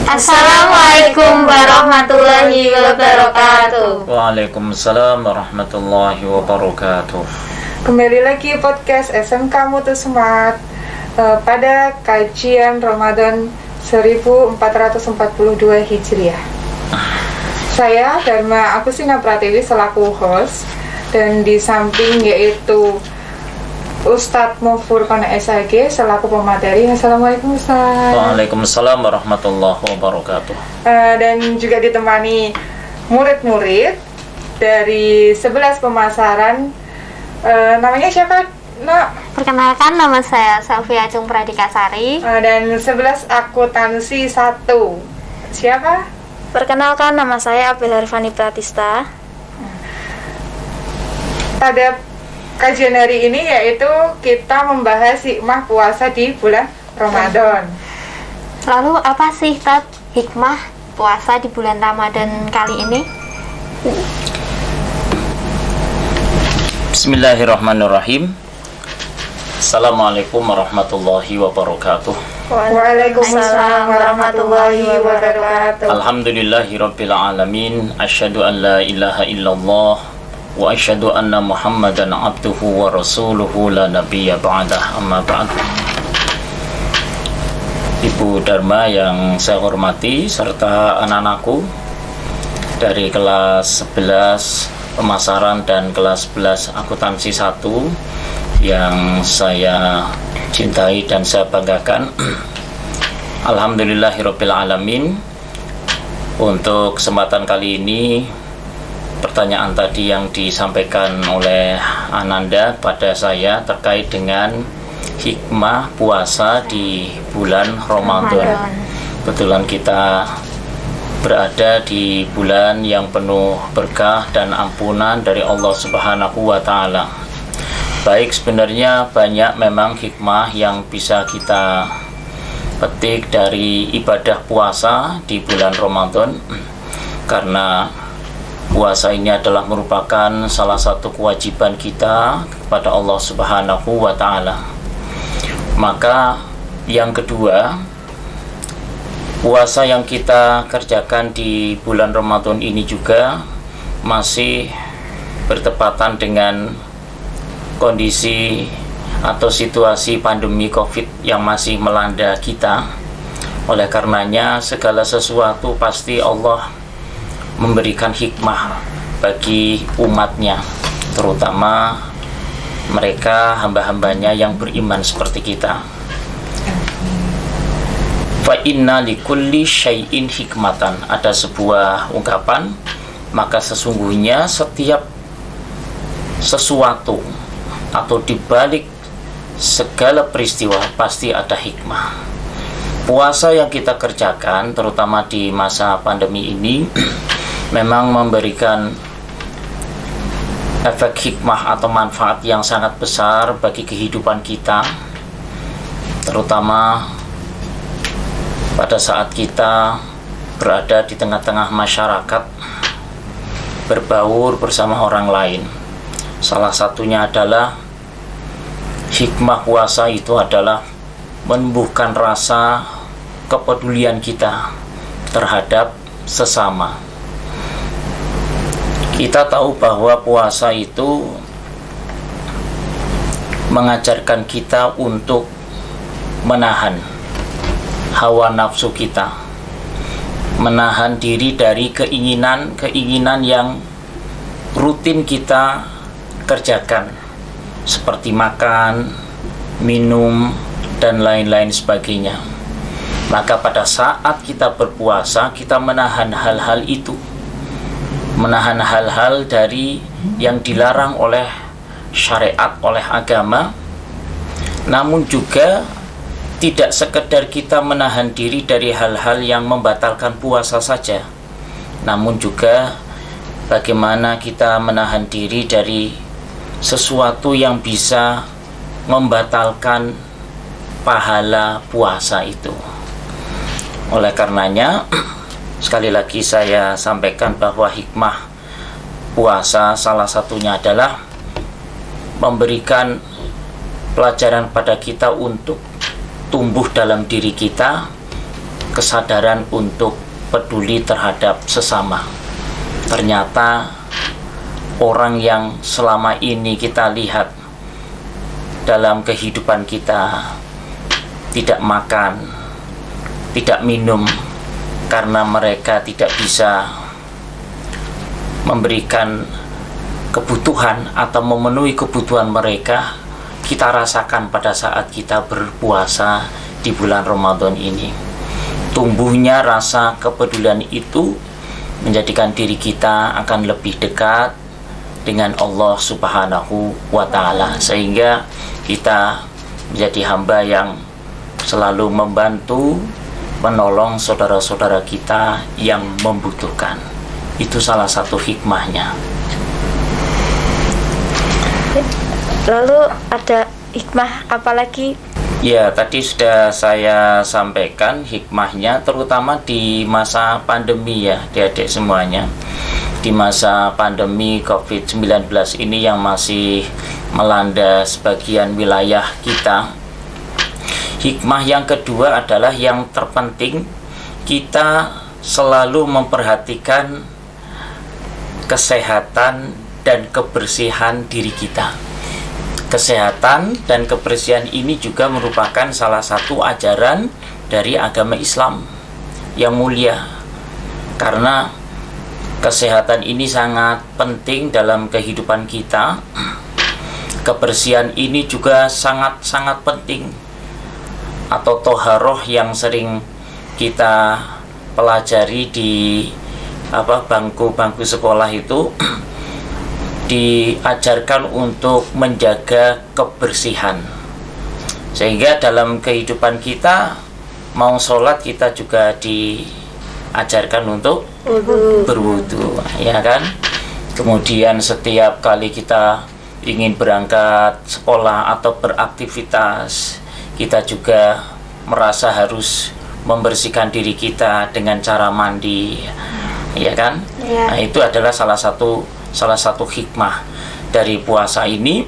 Assalamualaikum warahmatullahi wabarakatuh. Waalaikumsalam warahmatullahi wabarakatuh. Kembali lagi podcast SMK Mutu Smart pada kajian Ramadan 1442 Hijriah. Saya Dharma Agustina Pratiwi selaku host, dan di samping yaitu Ustadz Mufurkon SAG selaku pemateri. Assalamualaikum Ustadz. Waalaikumsalam warahmatullahi wabarakatuh. Dan juga ditemani murid-murid dari 11 pemasaran. Namanya siapa, Nak? Perkenalkan, nama saya Selvi Acung Pradikasari. Dan 11 akuntansi 1. Siapa? Perkenalkan, nama saya Abel Harifani Pratista. Pada kajian hari ini yaitu kita membahas hikmah puasa di bulan Ramadan. Lalu apa sih hikmah puasa di bulan Ramadan kali ini? Bismillahirrahmanirrahim. Assalamualaikum warahmatullahi wabarakatuh. Waalaikumsalam warahmatullahi wabarakatuh. Alhamdulillahirabbil alamin. Asyhadu an la ilaha illallah wa asyhadu anna Muhammadan abduhu wa rasuluhu la nabiyya ba'dah, amma ba'd. Ibu Dharma yang saya hormati serta anak-anakku dari kelas 11 pemasaran dan kelas 11 akuntansi 1 yang saya cintai dan saya banggakan. Alhamdulillahirabbil alamin. Untuk kesempatan kali ini, pertanyaan tadi yang disampaikan oleh Ananda pada saya terkait dengan hikmah puasa di bulan Ramadan. Kebetulan kita berada di bulan yang penuh berkah dan ampunan dari Allah Subhanahu wa Ta'ala. Baik, sebenarnya banyak memang hikmah yang bisa kita petik dari ibadah puasa di bulan Ramadan, karena puasa ini adalah merupakan salah satu kewajiban kita kepada Allah Subhanahu wa Ta'ala. Maka yang kedua, puasa yang kita kerjakan di bulan Ramadan ini juga masih bertepatan dengan kondisi atau situasi pandemi COVID yang masih melanda kita. Oleh karenanya segala sesuatu pasti Allah memberikan hikmah bagi umatnya, terutama mereka hamba-hambanya yang beriman seperti kita. Fa inna likulli syai'in hikmatan. Ada sebuah ungkapan, maka sesungguhnya setiap sesuatu atau dibalik segala peristiwa pasti ada hikmah. Puasa yang kita kerjakan terutama di masa pandemi ini memang memberikan efek hikmah atau manfaat yang sangat besar bagi kehidupan kita, terutama pada saat kita berada di tengah-tengah masyarakat, berbaur bersama orang lain. Salah satunya adalah hikmah puasa itu adalah menumbuhkan rasa kepedulian kita terhadap sesama. Kita tahu bahwa puasa itu mengajarkan kita untuk menahan hawa nafsu kita, menahan diri dari keinginan yang rutin kita kerjakan, seperti makan, minum, dan lain-lain sebagainya. Maka pada saat kita berpuasa, kita menahan hal-hal itu, menahan hal-hal dari yang dilarang oleh syariat, oleh agama. Namun juga tidak sekedar kita menahan diri dari hal-hal yang membatalkan puasa saja, namun juga bagaimana kita menahan diri dari sesuatu yang bisa membatalkan pahala puasa itu. Oleh karenanya, sekali lagi saya sampaikan bahwa hikmah puasa salah satunya adalah memberikan pelajaran pada kita untuk tumbuh dalam diri kita kesadaran untuk peduli terhadap sesama. Ternyata orang yang selama ini kita lihat dalam kehidupan kita tidak makan, tidak minum karena mereka tidak bisa memberikan kebutuhan atau memenuhi kebutuhan mereka, kita rasakan pada saat kita berpuasa di bulan Ramadan ini. Tumbuhnya rasa kepedulian itu menjadikan diri kita akan lebih dekat dengan Allah Subhanahu wa Ta'ala, sehingga kita menjadi hamba yang selalu membantu, menolong saudara-saudara kita yang membutuhkan. Itu salah satu hikmahnya. Lalu ada hikmah apa lagi? Ya, tadi sudah saya sampaikan hikmahnya, terutama di masa pandemi ya, adik-adik semuanya. Di masa pandemi COVID-19 ini yang masih melanda sebagian wilayah kita. Hikmah yang kedua adalah yang terpenting, kita selalu memperhatikan kesehatan dan kebersihan diri kita. Kesehatan dan kebersihan ini juga merupakan salah satu ajaran dari agama Islam yang mulia, karena kesehatan ini sangat penting dalam kehidupan kita. Kebersihan ini juga sangat-sangat penting, atau toharoh yang sering kita pelajari di bangku-bangku sekolah itu diajarkan untuk menjaga kebersihan, sehingga dalam kehidupan kita mau sholat kita juga diajarkan untuk berwudu, ya kan. Kemudian setiap kali kita ingin berangkat sekolah atau beraktivitas, kita juga merasa harus membersihkan diri kita dengan cara mandi, ya kan. Nah, itu adalah salah satu hikmah dari puasa ini.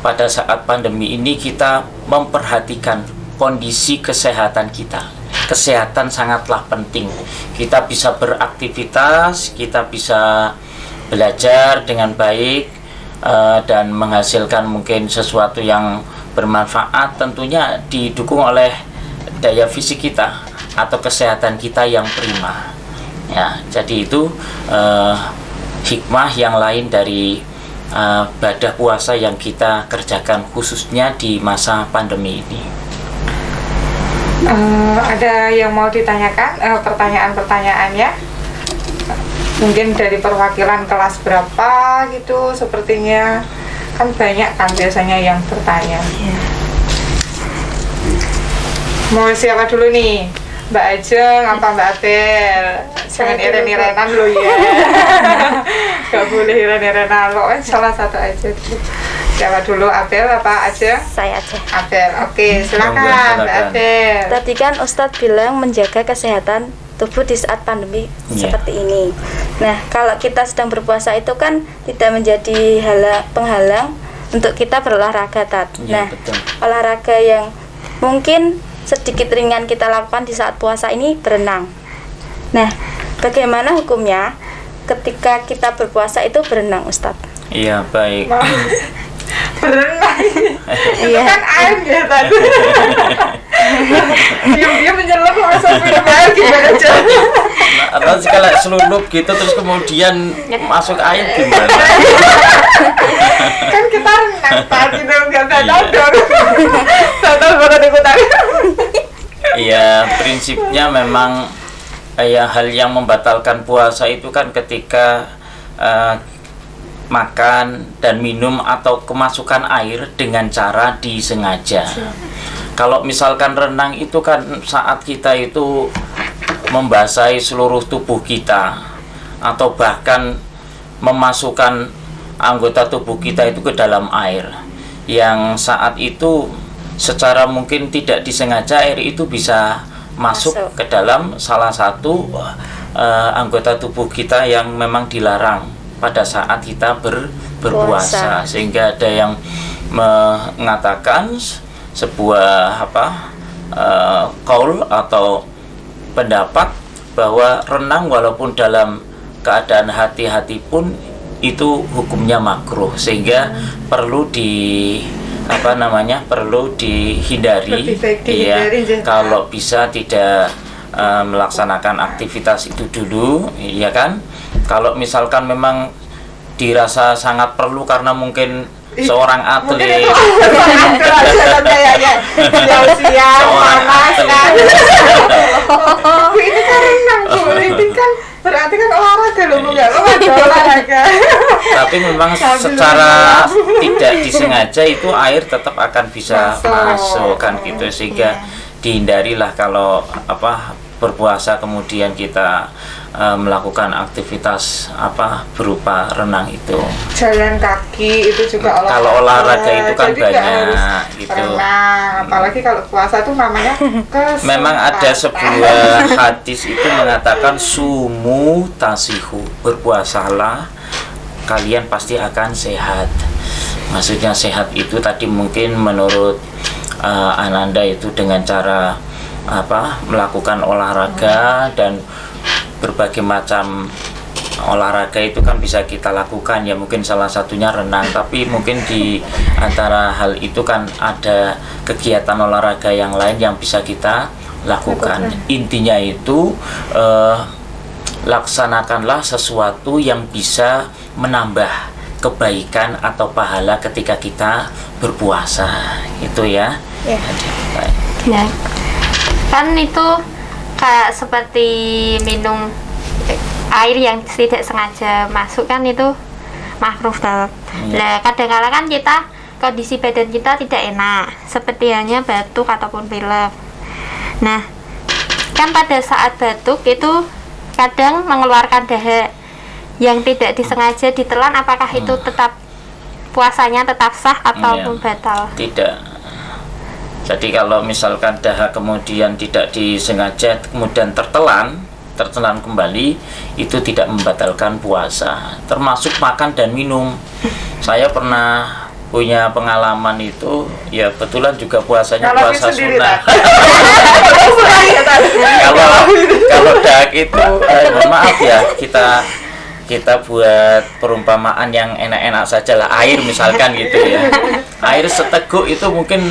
Pada saat pandemi ini kita memperhatikan kondisi kesehatan kita. Kesehatan sangatlah penting. Kita bisa beraktivitas, kita bisa belajar dengan baik, dan menghasilkan mungkin sesuatu yang bermanfaat, tentunya didukung oleh daya fisik kita atau kesehatan kita yang prima. Ya, jadi itu hikmah yang lain dari ibadah puasa yang kita kerjakan khususnya di masa pandemi ini. Ada yang mau ditanyakan, pertanyaan-pertanyaannya? Mungkin dari perwakilan kelas berapa gitu, sepertinya kan banyak kan biasanya yang bertanya. Mau siapa dulu nih? Mbak Ajeng apa Mbak Abel? Jangan iren-irenan lo ya. Gak boleh iren-irenan lo, salah satu aja dulu. Siapa dulu, Abel apa Ajeng? Saya aja. Abel, oke, silakan Mbak Abel. Tadi kan Ustadz bilang menjaga kesehatan tubuh di saat pandemi seperti ini. Nah, kalau kita sedang berpuasa itu kan tidak menjadi penghalang untuk kita berolahraga, Tat. Nah, betul. Olahraga yang mungkin sedikit ringan kita lakukan di saat puasa ini berenang. Nah, bagaimana hukumnya ketika kita berpuasa itu berenang, Ustadz? Iya, baik. Berenang itu kan air ya tadi. Dia menyelam langsung minum air, gimana caranya? Atau sekali selulup gitu terus kemudian masuk air gimana? Kan kita renang tadi dong, nggak tahu dong. Tahu baru ikutan. Iya, prinsipnya memang hal yang membatalkan puasa itu kan ketika makan dan minum atau kemasukan air dengan cara disengaja. Kalau misalkan renang itu kan saat kita itu membasahi seluruh tubuh kita, atau bahkan memasukkan anggota tubuh kita itu ke dalam air, yang saat itu secara mungkin tidak disengaja air itu bisa masuk ke dalam salah satu anggota tubuh kita yang memang dilarang pada saat kita berpuasa. Sehingga ada yang mengatakan sebuah qaul atau pendapat bahwa renang walaupun dalam keadaan hati-hati pun itu hukumnya makruh, sehingga perlu perlu dihindari. Kalau bisa tidak melaksanakan aktivitas itu dulu, ya kan. Kalau misalkan memang dirasa sangat perlu karena mungkin seorang atlet, seorang atlet, ini kan renang Bu, ini kan berarti kan olahraga loh, nggak olahraga. Tapi memang secara tidak disengaja itu air tetap akan bisa masuk kan gitu, sehingga dihindarilah kalau berpuasa kemudian kita melakukan aktivitas berupa renang itu. Jalan kaki itu juga olahraga. Kalau olahraga itu kan banyak gitu. Renang, apalagi kalau puasa tuh namanya kesempatan. Memang ada sebuah hadis itu mengatakan sumu tasihu, berpuasalah kalian pasti akan sehat. Maksudnya sehat itu tadi mungkin menurut Ananda itu dengan cara melakukan olahraga, dan berbagai macam olahraga itu kan bisa kita lakukan ya, mungkin salah satunya renang, tapi mungkin di antara hal itu kan ada kegiatan olahraga yang lain yang bisa kita lakukan. Intinya itu laksanakanlah sesuatu yang bisa menambah kebaikan atau pahala ketika kita berpuasa, itu ya. Ya. Kan itu kayak seperti minum air yang tidak sengaja masuk, kan itu makruh banget. Nah, kadang-kala kan kita kondisi badan kita tidak enak, seperti hanya batuk ataupun pilek. Nah, kan pada saat batuk itu kadang mengeluarkan dahak yang tidak disengaja ditelan, apakah itu tetap puasanya tetap sah ataupun batal? Tidak. Jadi kalau misalkan dahak kemudian tidak disengaja kemudian tertelan kembali, itu tidak membatalkan puasa, termasuk makan dan minum. Saya pernah punya pengalaman itu, ya betulan juga puasanya puasa sunnah. Kalau dahak itu mohon maaf ya, kita buat perumpamaan yang enak-enak saja lah, air misalkan gitu ya. Air seteguk itu mungkin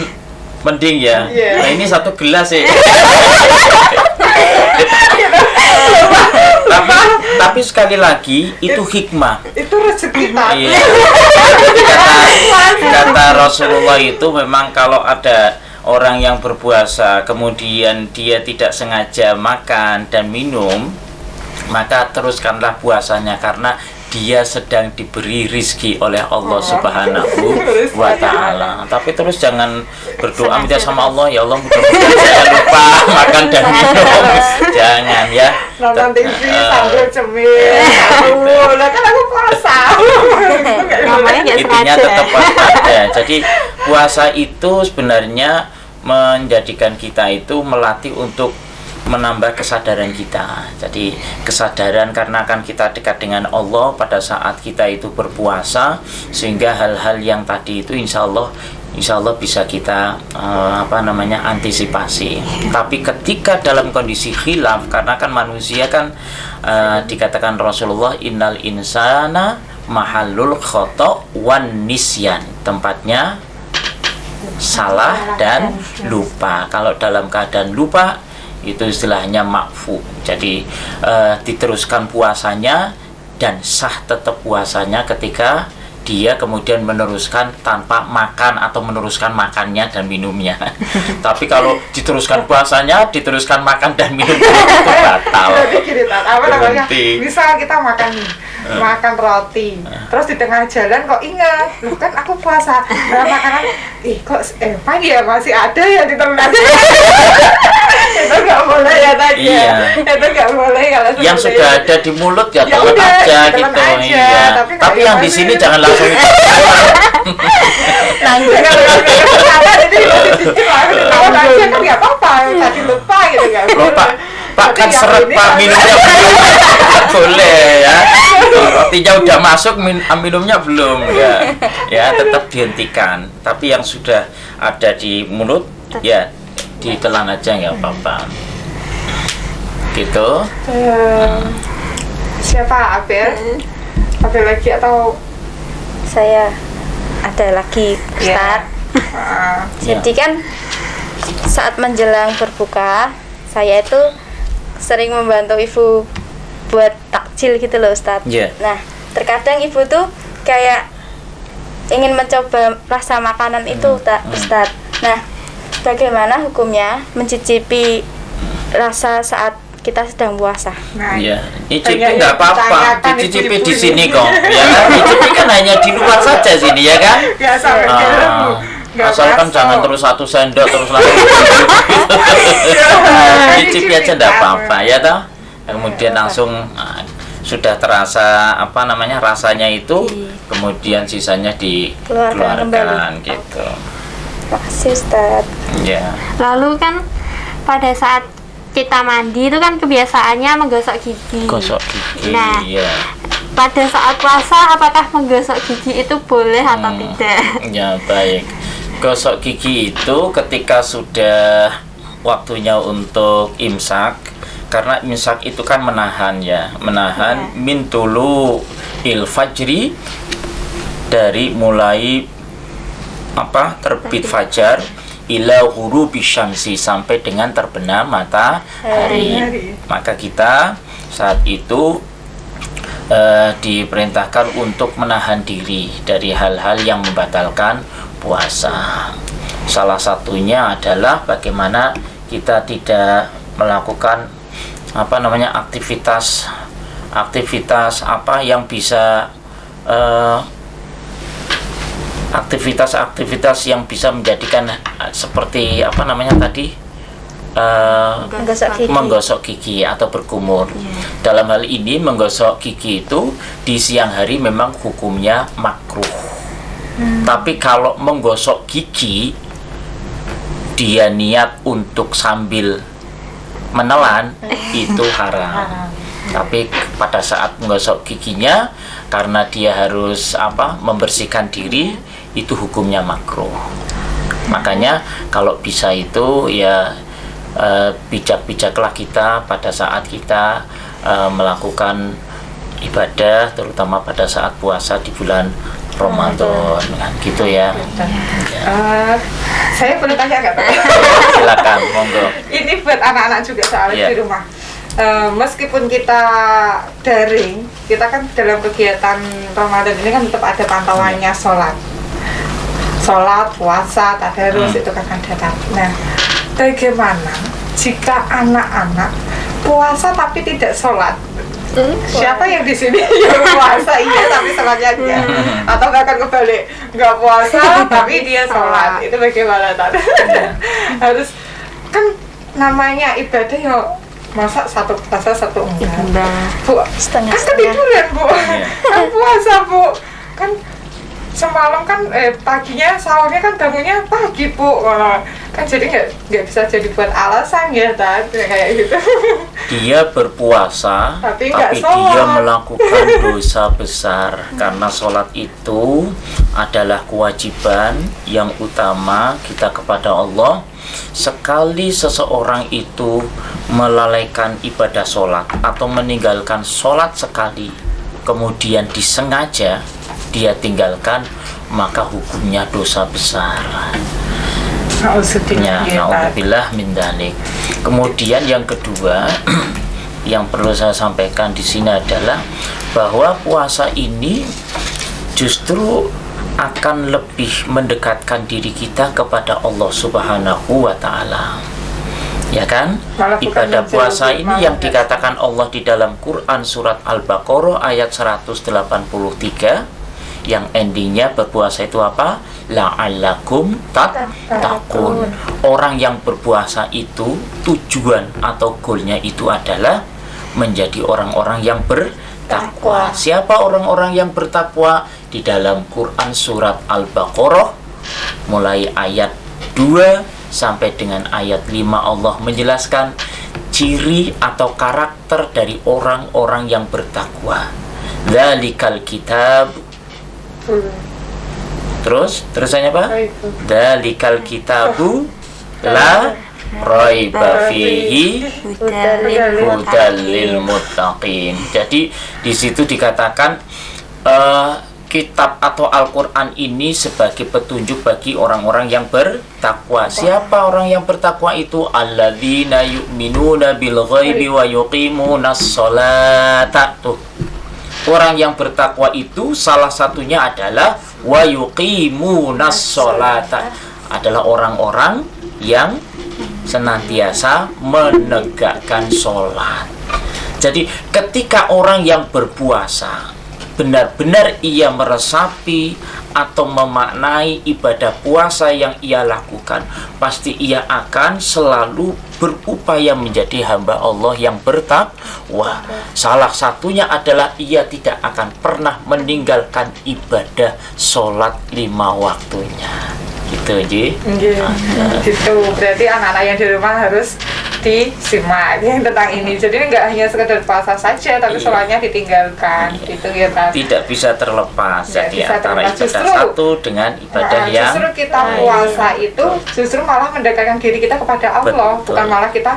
mending ya. Nah ini 1 gelas sih. tapi sekali lagi itu hikmah. Itu rezeki tadi. Iya. Kata Rasulullah itu memang kalau ada orang yang berpuasa kemudian dia tidak sengaja makan dan minum, maka teruskanlah puasanya karena dia sedang diberi rizki oleh Allah Subhanahu wa Ta'ala. Tapi terus jangan berdoa minta sama Allah, ya Allah mudah-mudahan saya lupa makan dan minum. Jangan ya. Nonton TV sambil cemil. Lah kan aku puasa. Intinya tetap waspada. Jadi puasa itu sebenarnya menjadikan kita itu melatih untuk menambah kesadaran kita. Jadi kesadaran karena kan kita dekat dengan Allah pada saat kita itu berpuasa, sehingga hal-hal yang tadi itu insya Allah bisa kita antisipasi. Tapi ketika dalam kondisi khilaf, karena kan manusia kan dikatakan Rasulullah innal insana mahallul khata' wan nisyan, tempatnya salah dan lupa. Kalau dalam keadaan lupa itu istilahnya makfu. Jadi diteruskan puasanya dan sah tetap puasanya ketika dia kemudian meneruskan tanpa makan atau meneruskan makannya dan minumnya. Tapi kalau diteruskan puasanya, diteruskan makan dan minum itu batal. Misal kita makan roti, terus di tengah jalan kok ingat, loh kan aku puasa, makanan, kok pagi ya masih ada ya di tengah jalan. Itu nggak boleh ya tadi. Iya. Itu nggak boleh kalau yang sudah ada di mulut ya telan aja gitu. Iya. Tapi yang di sini jangan langsung. Pak kan seret Pak, minumnya belum. Boleh ya. Rotinya udah masuk, minumnya belum ya tetap dihentikan. Tapi yang sudah ada di mulut ya ditelan aja nggak apa-apa. gitu. Siapa Abel? Abel lagi atau Saya ada lagi, Ustaz. Jadi kan saat menjelang berbuka, saya itu sering membantu ibu buat takjil gitu loh, Ustaz. Iya. Nah, terkadang ibu tuh kayak ingin mencoba rasa makanan itu, Ustaz. Nah, bagaimana hukumnya mencicipi rasa saat kita sedang puasa? nah, Iya, icipi Banyak nggak yang apa-apa, ditanyakan dicicipi ibu-ibu di ini. sini kok, ya kan? Icipi kan hanya di luar saja sini, ya kan? nggak sampai dalam, nggak Asalkan masuk. jangan terus 1 sendok terus langsung icipi aja nggak apa-apa, ya toh. Kemudian langsung sudah terasa apa namanya rasanya itu, kemudian sisanya Keluarkan dikeluarkan gitu. Makasih, Ustaz. Ya. Lalu kan pada saat kita mandi itu kan kebiasaannya menggosok gigi. Gosok gigi. Nah, Ya. pada saat puasa apakah menggosok gigi itu boleh atau tidak? Ya, baik. Gosok gigi itu ketika sudah waktunya untuk imsak, karena imsak itu kan menahan ya, menahan min tulu il fajri, dari mulai terbit fajar ila ghurubi syamsi, sampai dengan terbenam matahari. Maka kita saat itu diperintahkan untuk menahan diri dari hal-hal yang membatalkan puasa. Salah satunya adalah bagaimana kita tidak melakukan aktivitas apa yang bisa aktivitas yang bisa menjadikan seperti menggosok gigi atau berkumur. Dalam hal ini menggosok gigi itu di siang hari memang hukumnya makruh. Tapi kalau menggosok gigi dia niat untuk sambil menelan itu haram. Tapi pada saat menggosok giginya karena dia harus membersihkan diri, itu hukumnya makruh. Makanya kalau bisa itu ya bijak-bijaklah kita pada saat kita melakukan ibadah, terutama pada saat puasa di bulan Ramadan, kan gitu ya. Saya boleh tanya nggak, Pak? Silakan, monggo. Ini buat anak-anak juga soalnya di rumah. Meskipun kita daring, kita kan dalam kegiatan Ramadan ini kan tetap ada pantauannya sholat, puasa, tadarus itu kan ada. Nah, bagaimana jika anak-anak puasa tapi tidak sholat? Siapa yang di sini yang puasa iya tapi sholatnya enggak? Atau akan kebalik, nggak puasa tapi dia sholat? Itu bagaimana, Tante? Harus kan namanya ibadah ya, masa satu puasa satu enggak? Bu, kan ketiduran, Bu. Kan puasa, Bu. Kan semalam kan paginya sahurnya kan bangunnya pagi, Bu. Kan jadi nggak bisa jadi buat alasan ya, Tante, kayak gitu. Dia berpuasa tapi dia melakukan dosa besar, karena sholat itu adalah kewajiban yang utama kita kepada Allah. Sekali seseorang itu melalaikan ibadah sholat atau meninggalkan sholat sekali, kemudian disengaja dia tinggalkan, maka hukumnya dosa besar. Na'udzubillah min dzalik. Kemudian yang kedua yang perlu saya sampaikan di sini adalah bahwa puasa ini justru akan lebih mendekatkan diri kita kepada Allah Subhanahu wa Ta'ala. Ya kan? Ibadah puasa ini yang dikatakan Allah di dalam Quran surat Al-Baqarah ayat 183, yang endingnya berpuasa itu apa? La'allakum tattaqun. Orang yang berpuasa itu tujuan atau goalnya itu adalah menjadi orang-orang yang bertakwa. Siapa orang-orang yang bertakwa? Di dalam Quran surat Al-Baqarah mulai ayat 2 sampai dengan ayat 5 Allah menjelaskan ciri atau karakter dari orang-orang yang bertakwa. Dzalikal kitab. Terusannya apa? Dzalikal kitabu la raiba fihi Hudalil hudalil muttaqin. Jadi di situ dikatakan kitab atau Al-Quran ini sebagai petunjuk bagi orang-orang yang bertakwa. Siapa orang yang bertakwa itu? Alladzina yu'minuna bil ghaibi wa yuqimunas sholata. Tuh. Orang yang bertakwa itu salah satunya adalah wa yuqimunas sholata, adalah orang-orang yang senantiasa menegakkan sholat. Jadi ketika orang yang berpuasa benar-benar ia meresapi atau memaknai ibadah puasa yang ia lakukan, pasti ia akan selalu berupaya menjadi hamba Allah yang bertakwa. Salah satunya adalah ia tidak akan pernah meninggalkan ibadah sholat 5 waktunya. Gitu, Ji. Gitu. Berarti anak-anak yang di rumah harus disimak tentang ini. Jadi nggak hanya sekedar puasa saja, tapi sholatnya ditinggalkan. Gitu ya, Tan. Tidak bisa terlepas. Nggak Jadi bisa antara terlepas. ibadah Justru, satu dengan ibadah yang justru kita puasa itu justru malah mendekatkan diri kita kepada Allah, Betul. bukan malah kita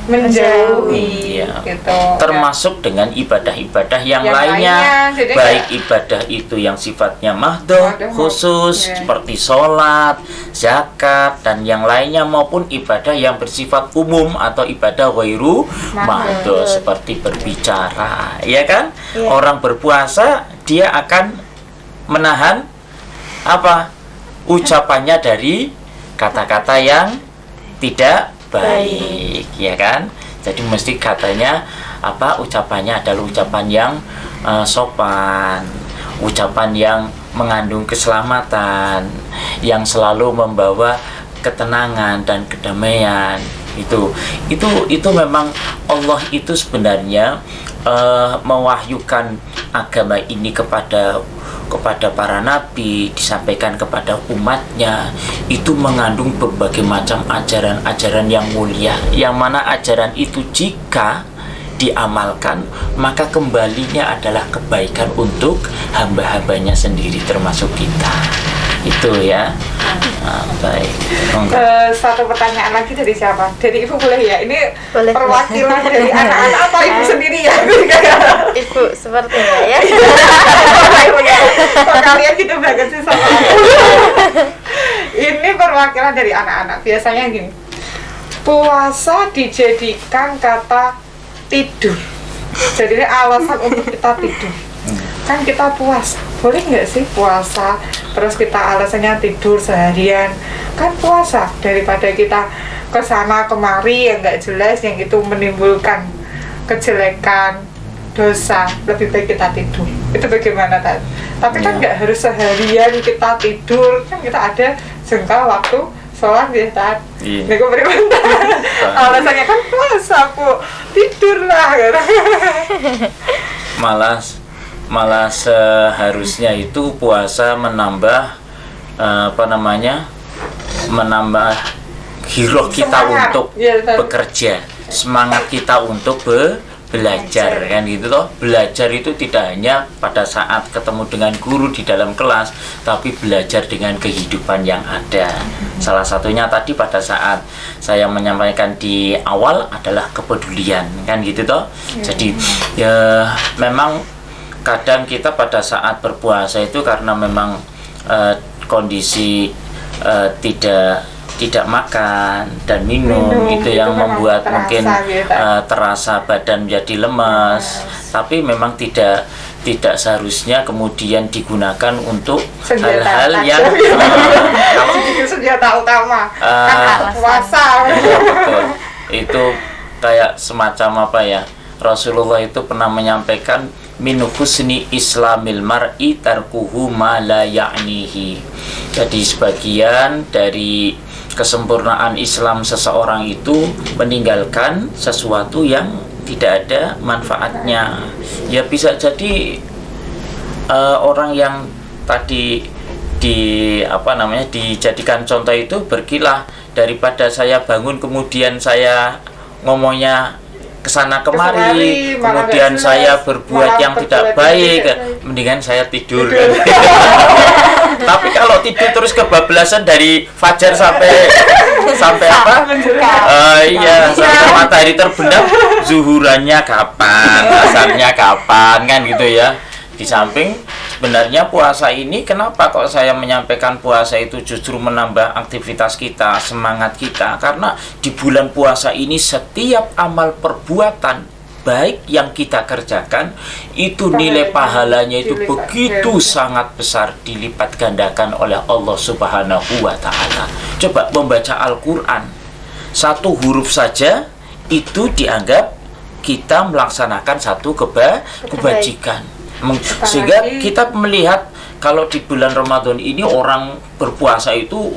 menjauhi. Iya. Gitu. termasuk dengan ibadah-ibadah yang Yang lainnya, lainnya. Jadi baik ibadah itu yang sifatnya mahdoh Mahdoh, khusus iya. seperti sholat, zakat dan yang lainnya, maupun ibadah yang bersifat umum atau ibadah ghairu mahdoh seperti berbicara, ya kan? Iya. Orang berpuasa dia akan menahan apa ucapannya dari kata-kata yang tidak baik, ya kan? Jadi mesti katanya apa, ucapannya adalah ucapan yang sopan, ucapan yang mengandung keselamatan, yang selalu membawa ketenangan dan kedamaian. Itu memang Allah itu sebenarnya mewahyukan agama ini kepada para nabi, disampaikan kepada umatnya, itu mengandung berbagai macam ajaran-ajaran yang mulia, yang mana ajaran itu jika diamalkan maka kembalinya adalah kebaikan untuk hamba-hambanya sendiri termasuk kita. Itu ya. Baik. Satu pertanyaan lagi dari siapa? Dari Ibu boleh ya? Ini Boleh. perwakilan dari anak-anak atau Ibu sendiri ya? Ibu sepertinya ya. Kok kalian gitu banget sih sama aku? Ini perwakilan dari anak-anak. Biasanya gini, puasa dijadikan kata tidur. Jadi ini alasan untuk kita tidur. Kan kita puasa, boleh nggak sih puasa terus kita alasannya tidur seharian? Kan puasa, daripada kita kesana kemari yang nggak jelas, yang itu menimbulkan kejelekan, dosa, lebih baik kita tidur. Itu bagaimana, Tan? Tapi kan nggak harus seharian kita tidur, kan kita ada jengkal waktu sholat ya, Tan. Iya. Nih gue alasannya kan puasa, Bu, tidurlah gitu. Malah seharusnya itu puasa menambah menambah giroh kita Semangat. untuk Iya, betul. bekerja, semangat kita untuk belajar, kan gitu toh. Belajar itu tidak hanya pada saat ketemu dengan guru di dalam kelas, tapi belajar dengan kehidupan yang ada. Salah satunya tadi pada saat saya menyampaikan di awal adalah kepedulian, kan gitu toh. Jadi ya memang kadang kita pada saat berpuasa itu karena memang kondisi tidak makan dan minum itu yang memang membuat terasa, mungkin gitu. terasa badan menjadi lemas, tapi memang tidak seharusnya kemudian digunakan untuk hal-hal yang senjata utama Ah. puasa. betul. Itu kayak semacam apa ya, Rasulullah itu pernah menyampaikan min husni islamil mar'i tarkuhu ma la ya'nihi. Jadi sebagian dari kesempurnaan Islam seseorang itu meninggalkan sesuatu yang tidak ada manfaatnya. Ya bisa jadi orang yang tadi dijadikan contoh itu berkilah, daripada saya bangun kemudian saya ngomongnya kesana kemari, kemudian jelas, saya berbuat malah yang tidak berbuat yang baik, tidak baik. mendingan saya tidur. Tapi kalau tidur terus kebablasan dari fajar sampai sampai apa? Iya, sampai matahari terbenam, zuhurannya kapan, asarnya kapan, kan gitu ya. Di samping sebenarnya puasa ini, kenapa kok saya menyampaikan puasa itu justru menambah aktivitas kita, semangat kita? Karena di bulan puasa ini setiap amal perbuatan baik yang kita kerjakan itu nilai pahalanya itu begitu sangat besar, dilipat gandakan oleh Allah Subhanahu wa Ta'ala. Coba membaca Al-Quran, satu huruf saja itu dianggap kita melaksanakan satu kebajikan. Sehingga kita melihat kalau di bulan Ramadan ini orang berpuasa itu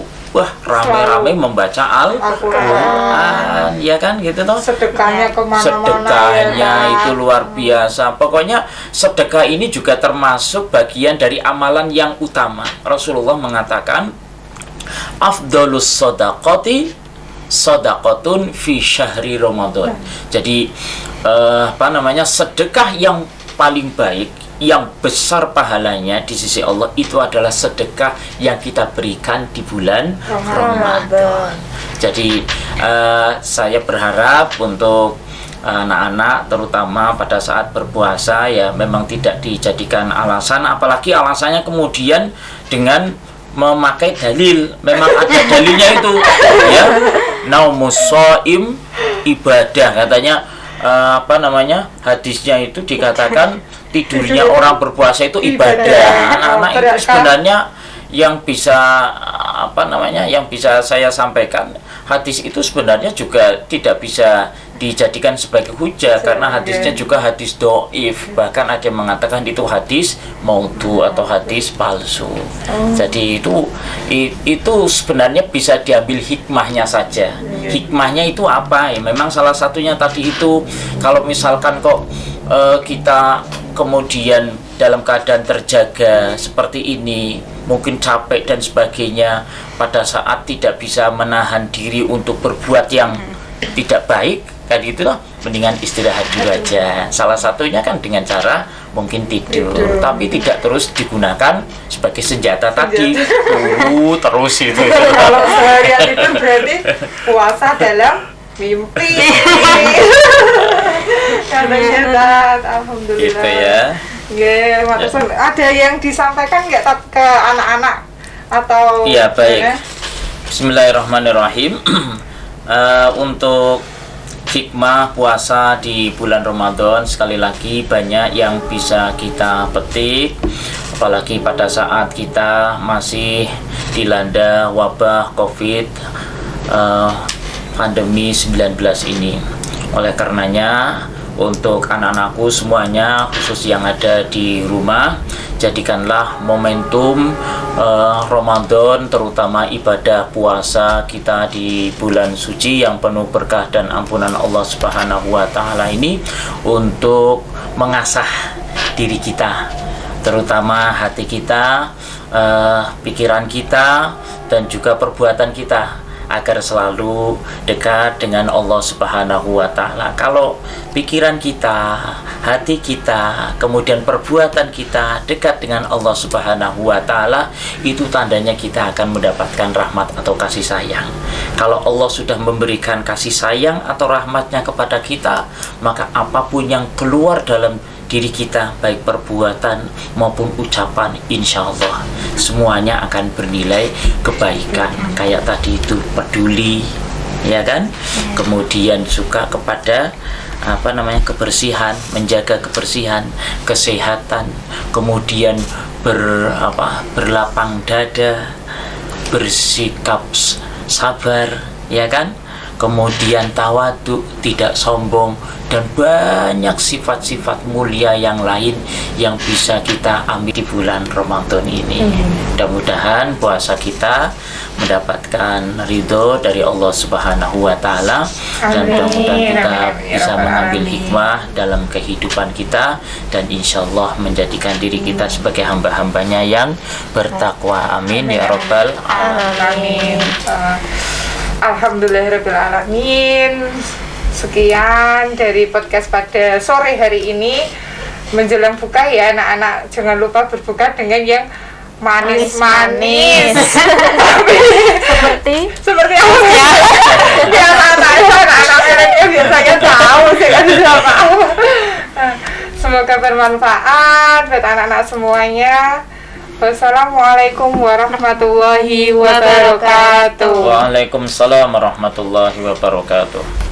ramai-ramai membaca Al-Quran, ya kan gitu toh. Sedekahnya kemana-mana, sedekahnya ya, itu luar biasa. Pokoknya sedekah ini juga termasuk bagian dari amalan yang utama. Rasulullah mengatakan, afdalus shadaqati shadaqatun fi syahri Ramadan. Jadi sedekah yang paling baik, yang besar pahalanya di sisi Allah itu adalah sedekah yang kita berikan di bulan Ramadan. Jadi saya berharap untuk anak-anak terutama pada saat berpuasa ya memang tidak dijadikan alasan, apalagi alasannya kemudian dengan memakai dalil. Memang ada dalilnya itu ya, naumus shaim ibadah, katanya hadisnya itu dikatakan tidurnya orang berpuasa itu ibadah. Anak-anak itu sebenarnya yang bisa yang bisa saya sampaikan, hadis itu sebenarnya juga tidak bisa dijadikan sebagai hujah karena hadisnya juga hadis doif, bahkan ada yang mengatakan itu hadis maudhu atau hadis palsu. Jadi itu sebenarnya bisa diambil hikmahnya saja. Hikmahnya itu apa? Ya, memang salah satunya tadi itu, kalau misalkan kok kita kemudian dalam keadaan terjaga seperti ini, mungkin capek dan sebagainya, pada saat tidak bisa menahan diri untuk berbuat yang tidak baik, kan gitu loh, mendingan istirahat dulu aja. Salah satunya kan dengan cara mungkin tidur, tapi tidak terus digunakan sebagai senjata tadi. Terus itu. Kalau seharian itu berarti puasa dalam mimpi. Katanya, alhamdulillah. Gitu ya. Ya. Ada yang disampaikan nggak ke anak-anak atau? Iya, baik. Bismillahirrahmanirrahim. Untuk hikmah puasa di bulan Ramadan, sekali lagi banyak yang bisa kita petik, apalagi pada saat kita masih dilanda wabah COVID pandemi 19 ini. Oleh karenanya, untuk anak-anakku semuanya, khusus yang ada di rumah, jadikanlah momentum Ramadan, terutama ibadah puasa kita di bulan suci yang penuh berkah dan ampunan Allah Subhanahu wa Ta'ala ini untuk mengasah diri kita, terutama hati kita, pikiran kita, dan juga perbuatan kita, agar selalu dekat dengan Allah Subhanahu wa Ta'ala. Kalau pikiran kita, hati kita, kemudian perbuatan kita dekat dengan Allah Subhanahu wa Ta'ala, itu tandanya kita akan mendapatkan rahmat atau kasih sayang. Kalau Allah sudah memberikan kasih sayang atau rahmatnya kepada kita, maka apapun yang keluar dalam diri kita, baik perbuatan maupun ucapan, insya Allah semuanya akan bernilai kebaikan. Kayak tadi itu, peduli, ya kan, kemudian suka kepada kebersihan, menjaga kebersihan, kesehatan, kemudian berlapang dada, bersikap sabar, ya kan, kemudian tawadhu, tidak sombong, dan banyak sifat-sifat mulia yang lain yang bisa kita ambil di bulan Ramadan ini. Mudah-mudahan puasa kita mendapatkan ridho dari Allah Subhanahu wa Ta'ala, dan mudah-mudahan kita bisa mengambil hikmah dalam kehidupan kita, dan insya Allah menjadikan diri kita sebagai hamba-hambanya yang bertakwa. Amin ya Rabbal Alamin. Alhamdulillahirabbil alamin. Sekian dari podcast pada sore hari ini. Menjelang buka ya anak-anak, jangan lupa berbuka dengan yang manis-manis. Seperti Seperti apa ya? Ya anak-anak mereka biasanya tahu sih kan siapa. Semoga bermanfaat buat anak-anak semuanya. Wassalamualaikum warahmatullahi wabarakatuh. Waalaikumsalam warahmatullahi wabarakatuh.